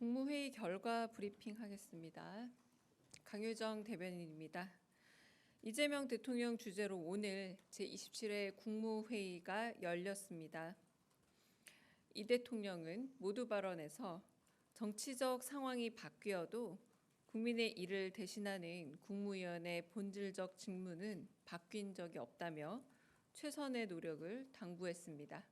국무회의 결과 브리핑 하겠습니다. 강효정 대변인입니다. 이재명 대통령 주재로 오늘 제27회 국무회의가 열렸습니다. 이 대통령은 모두 발언에서 정치적 상황이 바뀌어도 국민의 일을 대신하는 국무위원의 본질적 직무는 바뀐 적이 없다며 최선의 노력을 당부했습니다.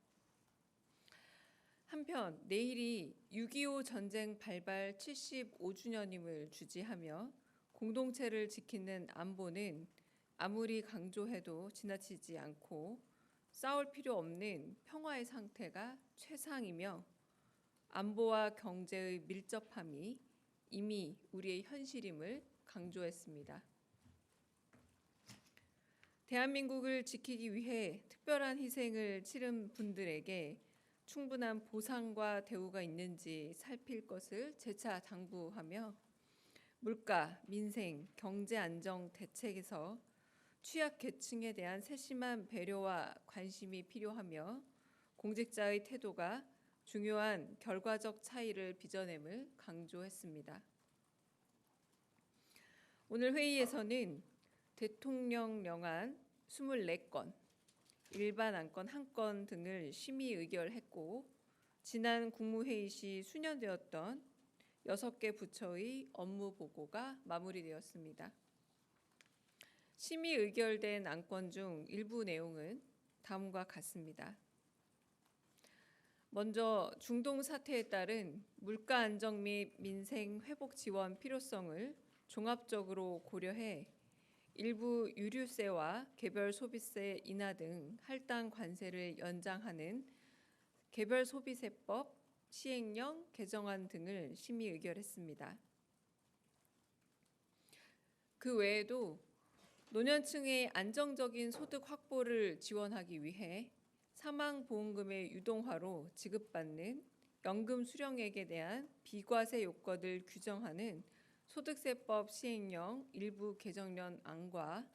한편 내일이 6.25 전쟁 발발 75주년임을 주지하며 공동체를 지키는 안보는 아무리 강조해도 지나치지 않고 싸울 필요 없는 평화의 상태가 최상이며 안보와 경제의 밀접함이 이미 우리의 현실임을 강조했습니다. 대한민국을 지키기 위해 특별한 희생을 치른 분들에게 충분한 보상과 대우가 있는지 살필 것을 재차 당부하며 물가, 민생, 경제 안정 대책에서 취약 계층에 대한 세심한 배려와 관심이 필요하며 공직자의 태도가 중요한 결과적 차이를 빚어냄을 강조했습니다. 오늘 회의에서는 대통령령안 24건, 일반 안건 1건 등을 심의 의결했고 지난 국무회의 시 수년되었던 6개 부처의 업무 보고가 마무리되었습니다. 심의 의결된 안건 중 일부 내용은 다음과 같습니다. 먼저 중동 사태에 따른 물가 안정 및 민생 회복 지원 필요성을 종합적으로 고려해 일부 유류세와 개별 소비세 인하 등 할당 관세를 연장하는 개별 소비세법 시행령 개정안 등을 심의 의결했습니다. 그 외에도 노년층의 안정적인 소득 확보를 지원하기 위해 사망보험금의 유동화로 지급받는 연금 수령액에 대한 비과세 요건을 규정하는 소득세법 시행령 일부 개정련 안과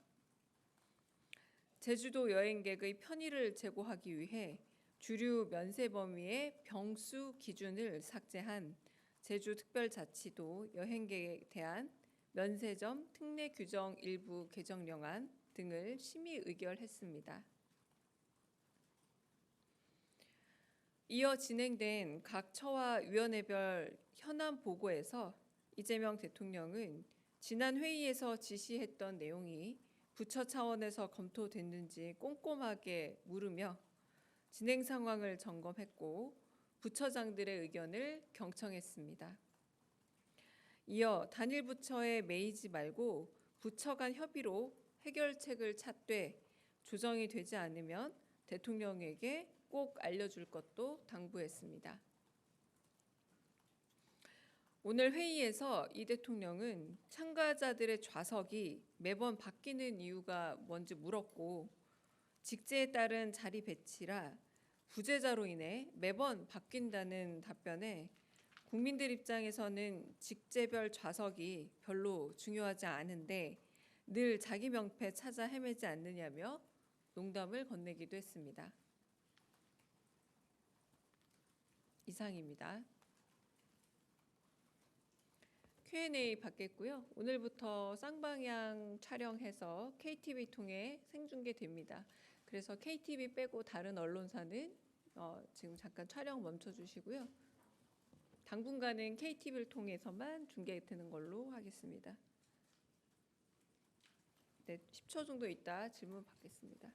제주도 여행객의 편의를 제고하기 위해 주류 면세 범위의 병수 기준을 삭제한 제주특별자치도 여행객에 대한 면세점 특례 규정 일부 개정령안 등을 심의 의결했습니다. 이어 진행된 각 처와 위원회별 현안 보고에서 이재명 대통령은 지난 회의에서 지시했던 내용이 부처 차원에서 검토됐는지 꼼꼼하게 물으며 진행 상황을 점검했고 부처장들의 의견을 경청했습니다. 이어 단일 부처에 매이지 말고 부처 간 협의로 해결책을 찾되 조정이 되지 않으면 대통령에게 꼭 알려줄 것도 당부했습니다. 오늘 회의에서 이 대통령은 참가자들의 좌석이 매번 바뀌는 이유가 뭔지 물었고 직제에 따른 자리 배치라 부재자로 인해 매번 바뀐다는 답변에 국민들 입장에서는 직제별 좌석이 별로 중요하지 않은데 늘 자기 명패 찾아 헤매지 않느냐며 농담을 건네기도 했습니다. 이상입니다. Q&A 받겠고요. 오늘부터 쌍방향 촬영해서 KTV 통해 생중계됩니다. 그래서 KTV 빼고 다른 언론사는 지금 잠깐 촬영 멈춰주시고요. 당분간은 KTV를 통해서만 중계되는 걸로 하겠습니다. 네, 10초 정도 있다 질문 받겠습니다.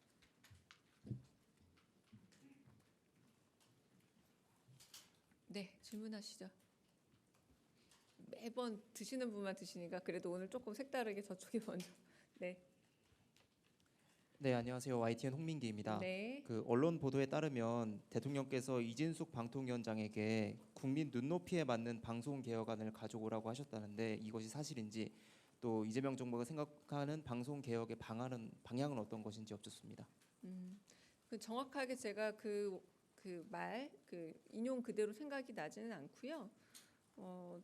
네, 질문하시죠. 매번 드시는 분만 드시니까 그래도 오늘 조금 색다르게 저쪽이 먼저. 네. 네, 안녕하세요. YTN 홍민기입니다. 네. 그 언론 보도에 따르면 대통령께서 이진숙 방통위원장에게 국민 눈높이에 맞는 방송 개혁안을 가져오라고 하셨다는데 이것이 사실인지 또 이재명 정부가 생각하는 방송 개혁의 방향은 어떤 것인지 여쭙습니다. 정확하게 제가 그 인용 그대로 생각이 나지는 않고요.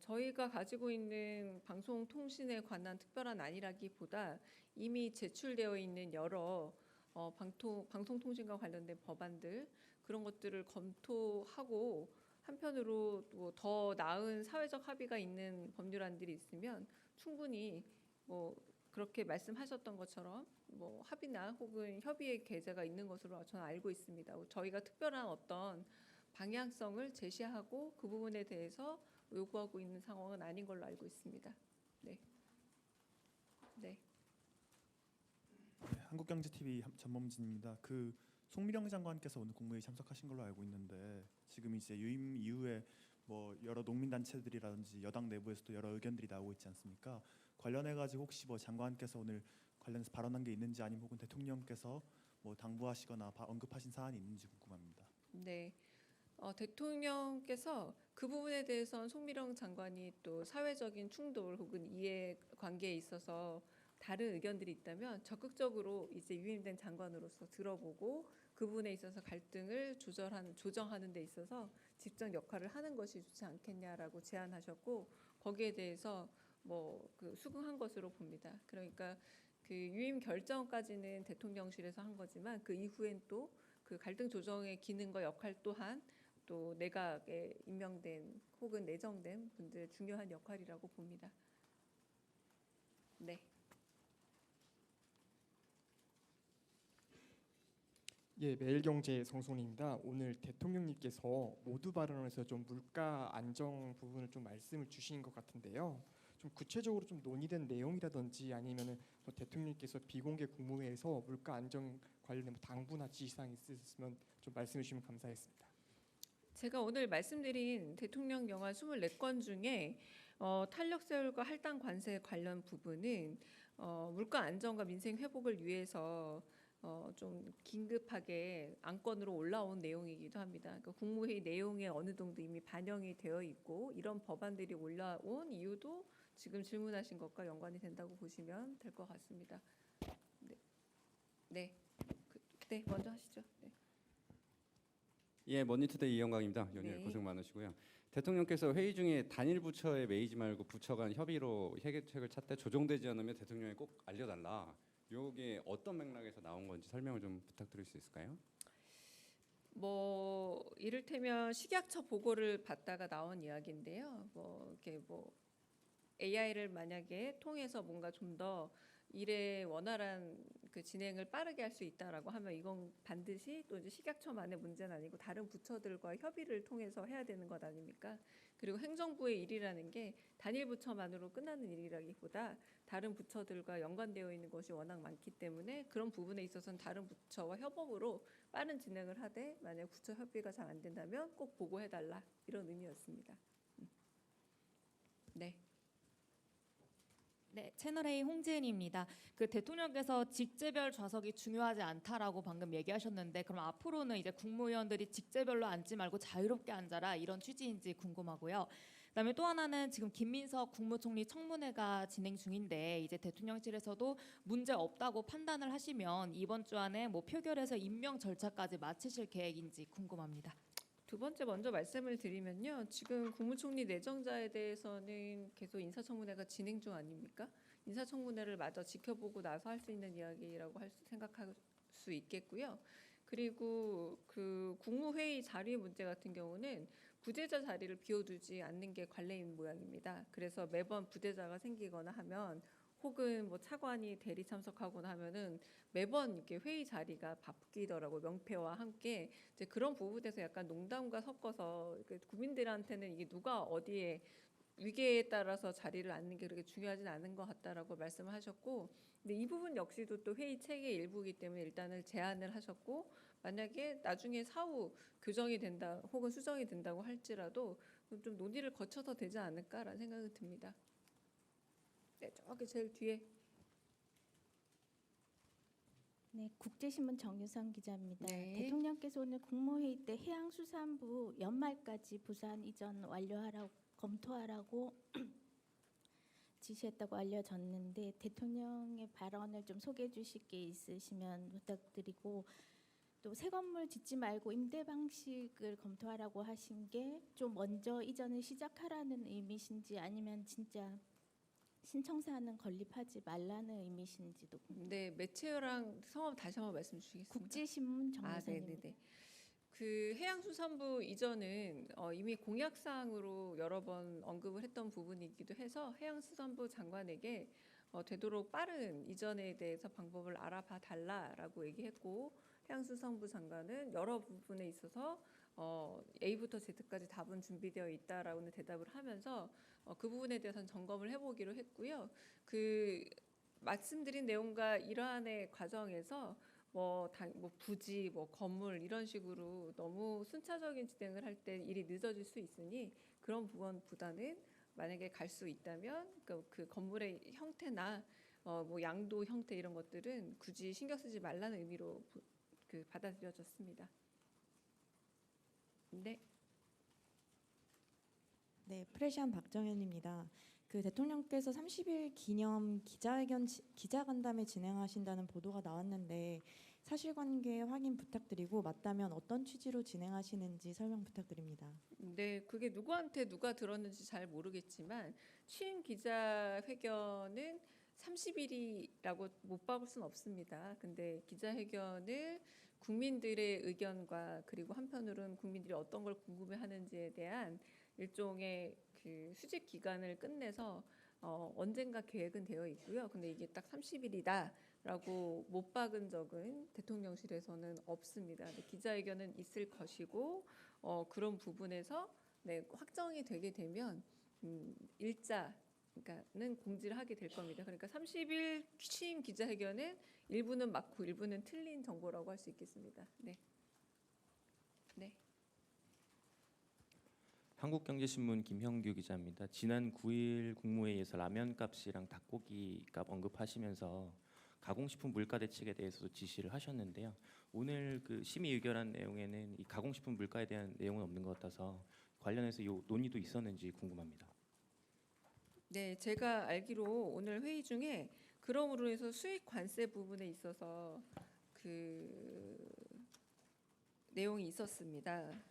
저희가 가지고 있는 방송통신에 관한 특별한 안이라기보다 이미 제출되어 있는 여러 방송통신과 관련된 법안들 그런 것들을 검토하고 한편으로 또 더 나은 사회적 합의가 있는 법률안들이 있으면 충분히 뭐 그렇게 말씀하셨던 것처럼 뭐 합의나 혹은 협의의 계제가 있는 것으로 저는 알고 있습니다. 저희가 특별한 어떤 방향성을 제시하고 그 부분에 대해서 요구하고 있는 상황은 아닌 걸로 알고 있습니다. 네. 네. 네, 한국경제TV 전범진입니다. 송미령 장관께서 오늘 국무회의 참석하신 걸로 알고 있는데 지금 이제 유임 이후에 뭐 여러 농민단체들이라든지 여당 내부에서도 여러 의견들이 나오고 있지 않습니까? 관련해 가지고 혹시 뭐 장관께서 오늘 관련해서 발언한 게 있는지 아니면 혹은 대통령께서 뭐 당부하시거나 언급하신 사안이 있는지 궁금합니다. 네. 대통령께서 그 부분에 대해서는 송미령 장관이 또 사회적인 충돌 혹은 이해관계에 있어서 다른 의견들이 있다면 적극적으로 이제 유임된 장관으로서 들어보고 그 부분에 있어서 갈등을 조정하는 데 있어서 직접 역할을 하는 것이 좋지 않겠냐라고 제안하셨고 거기에 대해서 뭐 수긍한 것으로 봅니다. 그러니까 그 유임 결정까지는 대통령실에서 한 거지만 그 이후엔 또 그 갈등 조정의 기능과 역할 또한 또 내각에 임명된 혹은 내정된 분들의 중요한 역할이라고 봅니다. 네. 예, 매일경제 성송입니다. 오늘 대통령님께서 모두 발언에서 좀 물가 안정 부분을 좀 말씀을 주신 것 같은데요. 좀 구체적으로 좀 논의된 내용이라든지 아니면은 뭐 대통령님께서 비공개 국무회에서 물가 안정 관련된 뭐 당부나 지시사항 있으시면 좀 말씀해 주시면 감사하겠습니다. 제가 오늘 말씀드린 대통령 영화 24건 중에 탄력세율과 할당 관세 관련 부분은 물가 안정과 민생 회복을 위해서 좀 긴급하게 안건으로 올라온 내용이기도 합니다. 그러니까 국무회의 내용에 어느 정도 이미 반영이 되어 있고 이런 법안들이 올라온 이유도 지금 질문하신 것과 연관이 된다고 보시면 될 것 같습니다. 네, 네, 네, 먼저 하시죠. 네. 예, 머니투데이 이영광입니다. 연일 네. 고생 많으시고요. 대통령께서 회의 중에 단일 부처에 매이지 말고 부처 간 협의로 해결책을 찾되 조정되지 않으면 대통령에 꼭 알려달라. 이게 어떤 맥락에서 나온 건지 설명을 좀 부탁드릴 수 있을까요? 뭐 이를테면 식약처 보고를 받다가 나온 이야기인데요. 뭐 이렇게 뭐 AI를 만약에 통해서 뭔가 좀 더 일의 원활한 그 진행을 빠르게 할 수 있다라고 하면 이건 반드시 또 이제 식약처만의 문제는 아니고 다른 부처들과 협의를 통해서 해야 되는 것 아닙니까? 그리고 행정부의 일이라는 게 단일 부처만으로 끝나는 일이라기보다 다른 부처들과 연관되어 있는 것이 워낙 많기 때문에 그런 부분에 있어서는 다른 부처와 협업으로 빠른 진행을 하되 만약 부처 협의가 잘 안 된다면 꼭 보고해달라 이런 의미였습니다. 네. 네, 채널A 홍지은입니다. 그 대통령께서 직제별 좌석이 중요하지 않다라고 방금 얘기하셨는데 그럼 앞으로는 이제 국무위원들이 직제별로 앉지 말고 자유롭게 앉아라 이런 취지인지 궁금하고요. 그다음에 또 하나는 지금 김민석 국무총리 청문회가 진행 중인데 이제 대통령실에서도 문제 없다고 판단을 하시면 이번 주 안에 뭐 표결해서 임명 절차까지 마치실 계획인지 궁금합니다. 두 번째 먼저 말씀을 드리면요. 지금 국무총리 내정자에 대해서는 계속 인사청문회가 진행 중 아닙니까? 인사청문회를 마저 지켜보고 나서 할 수 있는 이야기라고 생각할 수 있겠고요. 그리고 그 국무회의 자리 문제 같은 경우는 부재자 자리를 비워두지 않는 게 관례인 모양입니다. 그래서 매번 부재자가 생기거나 하면 혹은 뭐 차관이 대리 참석하거나 하면은 매번 이렇게 회의 자리가 바뀌더라고요. 명패와 함께 이제 그런 부분에서 약간 농담과 섞어서 국민들한테는 이게 누가 어디에 위계에 따라서 자리를 앉는 게 그렇게 중요하진 않은 것 같다라고 말씀을 하셨고, 근데 이 부분 역시도 또 회의 체계의 일부이기 때문에 일단은 제안을 하셨고 만약에 나중에 사후 교정이 된다 혹은 수정이 된다고 할지라도 좀 논의를 거쳐서 되지 않을까라는 생각이 듭니다. 네, 저기 제일 뒤에. 네, 국제신문 정유선 기자입니다. 네. 대통령께서 오늘 국무회의 때 해양수산부 연말까지 부산 이전 완료하라고 검토하라고 지시했다고 알려졌는데 대통령의 발언을 좀 소개해 주실 게 있으시면 부탁드리고 또 새 건물 짓지 말고 임대 방식을 검토하라고 하신 게 좀 먼저 이전을 시작하라는 의미신지 아니면 진짜 신청사는 건립하지 말라는 의미신지도 궁금합니다. 네, 매체랑 성함 다시 한번 말씀 주시겠습니까? 국제신문 아, 정유선입니다. 네네네. 그 해양수산부 이전은 이미 공약사항으로 여러 번 언급을 했던 부분이기도 해서 해양수산부 장관에게 되도록 빠른 이전에 대해서 방법을 알아봐 달라라고 얘기했고, 해양수산부 장관은 여러 부분에 있어서 A부터 Z까지 답은 준비되어 있다라고는 대답을 하면서 그 부분에 대해서는 점검을 해보기로 했고요. 그 말씀드린 내용과 이러한의 과정에서 뭐 부지, 뭐 건물 이런 식으로 너무 순차적인 진행을 할 때 일이 늦어질 수 있으니 그런 부분보다는 만약에 갈 수 있다면 그 건물의 형태나 뭐 양도 형태 이런 것들은 굳이 신경 쓰지 말라는 의미로 받아들여졌습니다. 네. 네, 프레시안 박정현입니다. 그 대통령께서 30일 기념 기자간담회 진행하신다는 보도가 나왔는데 사실관계 확인 부탁드리고 맞다면 어떤 취지로 진행하시는지 설명 부탁드립니다. 네, 그게 누구한테 누가 들었는지 잘 모르겠지만 취임 기자회견은 30일이라고 못 박을 수는 없습니다. 근데 기자회견을 국민들의 의견과 그리고 한편으로는 국민들이 어떤 걸 궁금해하는지에 대한 일종의 그 수집 기간을 끝내서 언젠가 계획은 되어 있고요. 근데 이게 딱 30일이다라고 못 박은 적은 대통령실에서는 없습니다. 기자회견은 있을 것이고 그런 부분에서 확정이 되게 되면 일자는 공지를 하게 될 겁니다. 그러니까 30일 취임 기자회견은 일부는 맞고 일부는 틀린 정보라고 할 수 있겠습니다. 네. 네. 한국경제신문 김형규 기자입니다. 지난 9일 국무회의에서 라면값이랑 닭고기값 언급하시면서 가공식품 물가 대책에 대해서도 지시를 하셨는데요. 오늘 그 심의 의결한 내용에는 이 가공식품 물가에 대한 내용은 없는 것 같아서 관련해서 이 논의도 있었는지 궁금합니다. 네, 제가 알기로 오늘 회의 중에 그러므로 해서 수익 관세 부분에 있어서 그 내용이 있었습니다.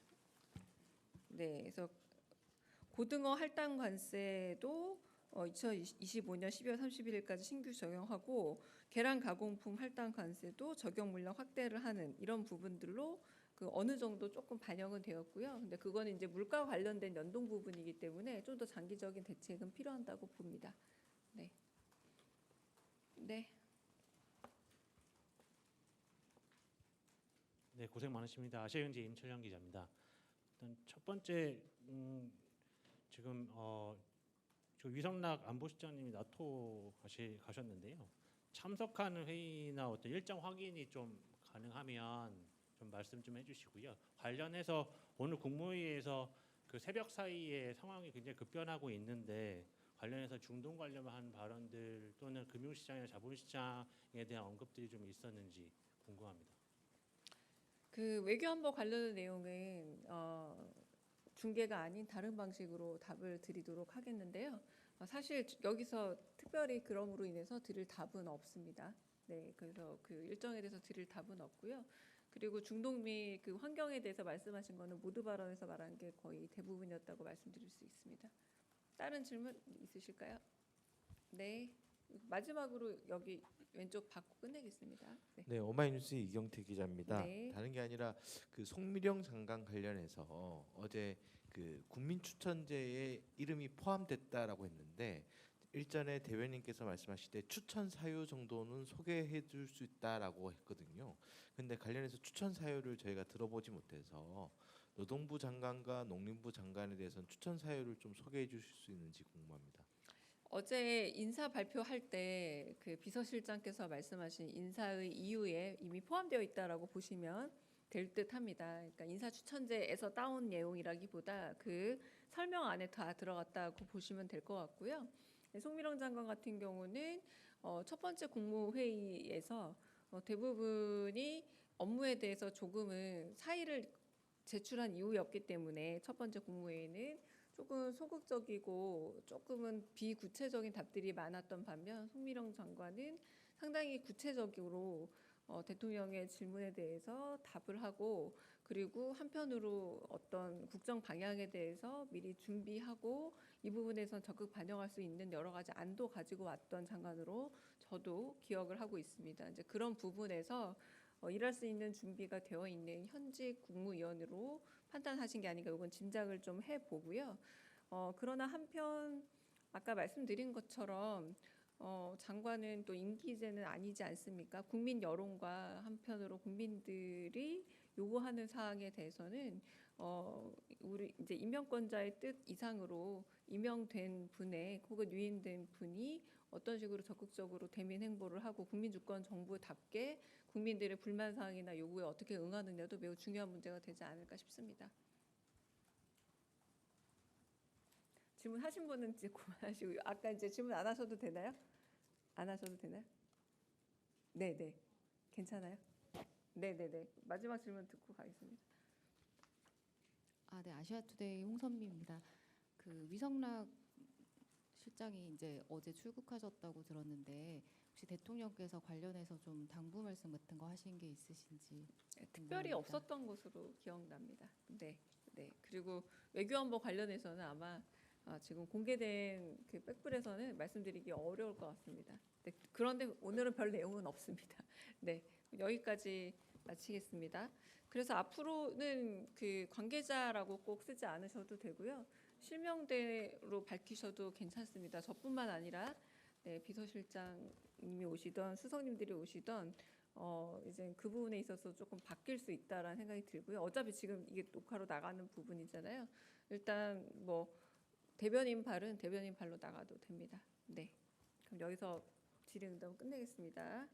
네, 그래서 고등어 할당 관세도 2025년 12월 31일까지 신규 적용하고 계란 가공품 할당 관세도 적용 물량 확대를 하는 이런 부분들로 그 어느 정도 조금 반영은 되었고요. 근데 그거는 이제 물가 관련된 연동 부분이기 때문에 좀 더 장기적인 대책은 필요한다고 봅니다. 네. 네. 네, 고생 많으십니다. 아시아경제 임철영 기자입니다. 일단 첫 번째 지금 저 위성락 안보실장님이 나토 가셨는데요. 참석하는 회의나 어떤 일정 확인이 좀 가능하면 좀 말씀 좀 해주시고요. 관련해서 오늘 국무회의에서 그 새벽 사이에 상황이 굉장히 급변하고 있는데 관련해서 중동 관련한 발언들 또는 금융시장이나 자본시장에 대한 언급들이 좀 있었는지 궁금합니다. 그 외교안보 관련 내용은 중계가 아닌 다른 방식으로 답을 드리도록 하겠는데요. 사실 여기서 특별히 그럼으로 인해서 드릴 답은 없습니다. 네, 그래서 그 일정에 대해서 드릴 답은 없고요. 그리고 중동 미 그 환경에 대해서 말씀하신 거는 모두 발언에서 말한 게 거의 대부분이었다고 말씀드릴 수 있습니다. 다른 질문 있으실까요? 네, 마지막으로 여기 왼쪽 받고 끝내겠습니다. 네. 네, 오마이뉴스 이경태 기자입니다. 네. 다른 게 아니라 그 송미령 장관 관련해서 어제 그 국민 추천제에 이름이 포함됐다라고 했는데 일전에 대변인께서 말씀하실 때 추천 사유 정도는 소개해 줄 수 있다라고 했거든요. 근데 관련해서 추천 사유를 저희가 들어보지 못해서 노동부 장관과 농림부 장관에 대해서는 추천 사유를 좀 소개해 주실 수 있는지 궁금합니다. 어제 인사 발표할 때 그 비서실장께서 말씀하신 인사의 이유에 이미 포함되어 있다라고 보시면 될 듯합니다. 그러니까 인사 추천제에서 따온 내용이라기보다 그 설명 안에 다 들어갔다고 보시면 될 것 같고요. 송미령 장관 같은 경우는 첫 번째 국무회의에서 대부분이 업무에 대해서 조금은 사의를 제출한 이유였기 때문에 첫 번째 국무회의는 조금 소극적이고 조금은 비구체적인 답들이 많았던 반면 송미령 장관은 상당히 구체적으로 대통령의 질문에 대해서 답을 하고 그리고 한편으로 어떤 국정 방향에 대해서 미리 준비하고 이 부분에서 적극 반영할 수 있는 여러 가지 안도 가지고 왔던 장관으로 저도 기억을 하고 있습니다. 이제 그런 부분에서 일할 수 있는 준비가 되어 있는 현직 국무위원으로 판단하신 게 아닌가 이건 짐작을 좀 해보고요. 그러나 한편 아까 말씀드린 것처럼 장관은 또 임기제는 아니지 않습니까? 국민 여론과 한편으로 국민들이 요구하는 사항에 대해서는 우리 이제 임명권자의 뜻 이상으로 임명된 분의 혹은 유임된 분이 어떤 식으로 적극적으로 대민 행보를 하고 국민주권 정부답게 국민들의 불만 사항이나 요구에 어떻게 응하느냐도 매우 중요한 문제가 되지 않을까 싶습니다. 질문하신 분은 이제 그만하시고요. 아까 이제 질문 안 하셔도 되나요? 안 하셔도 되나요? 네, 괜찮아요? 네. 마지막 질문 듣고 가겠습니다. 네, 아시아투데이 홍선미입니다. 그 위성락 실장이 이제 어제 출국하셨다고 들었는데 혹시 대통령께서 관련해서 좀 당부 말씀 같은 거 하신 게 있으신지 특별히 궁금합니다. 없었던 것으로 기억납니다. 네. 그리고 외교안보 관련해서는 아마 지금 공개된 그 백불에서는 말씀드리기 어려울 것 같습니다. 네, 그런데 오늘은 별 내용은 없습니다. 네, 여기까지 마치겠습니다. 그래서 앞으로는 그 관계자라고 꼭 쓰지 않으셔도 되고요. 실명대로 밝히셔도 괜찮습니다. 저뿐만 아니라 비서실장님이 오시던 수석님들이 오시던 이제 그 부분에 있어서 조금 바뀔 수 있다라는 생각이 들고요. 어차피 지금 이게 녹화로 나가는 부분이잖아요. 일단 뭐 대변인 발은 대변인 발로 나가도 됩니다. 네, 그럼 여기서 질의응답 끝내겠습니다.